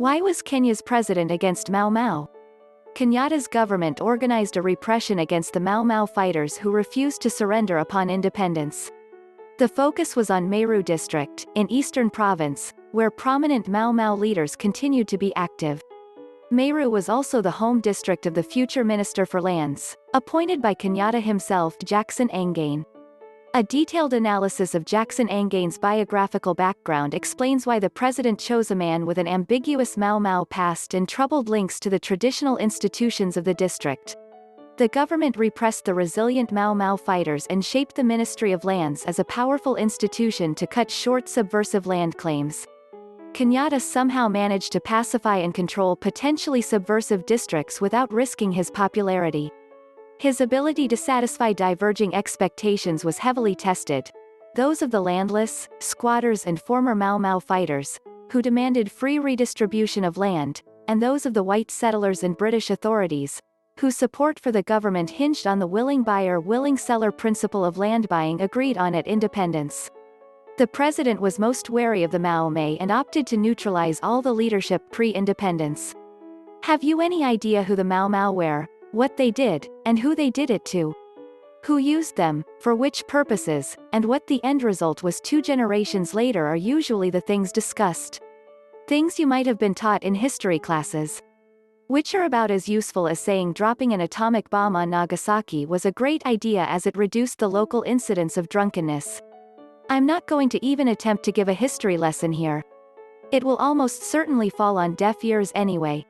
Why was Kenya's president against Mau Mau? Kenyatta's government organized a repression against the Mau Mau fighters who refused to surrender upon independence. The focus was on Meru district, in Eastern Province, where prominent Mau Mau leaders continued to be active. Meru was also the home district of the future Minister for Lands, appointed by Kenyatta himself, Jackson Angane. A detailed analysis of Jackson Angane's biographical background explains why the president chose a man with an ambiguous Mau Mau past and troubled links to the traditional institutions of the district. The government repressed the resilient Mau Mau fighters and shaped the Ministry of Lands as a powerful institution to cut short subversive land claims. Kenyatta somehow managed to pacify and control potentially subversive districts without risking his popularity. His ability to satisfy diverging expectations was heavily tested. Those of the landless, squatters and former Mau Mau fighters, who demanded free redistribution of land, and those of the white settlers and British authorities, whose support for the government hinged on the willing buyer willing seller principle of land buying agreed on at independence. The president was most wary of the Mau Mau and opted to neutralize all the leadership pre-independence. Have you any idea who the Mau Mau were, what they did, and who they did it to? Who used them, for which purposes, and what the end result was 2 generations later are usually the things discussed. Things you might have been taught in history classes. Which are about as useful as saying dropping an atomic bomb on Nagasaki was a great idea as it reduced the local incidence of drunkenness. I'm not going to even attempt to give a history lesson here. It will almost certainly fall on deaf ears anyway.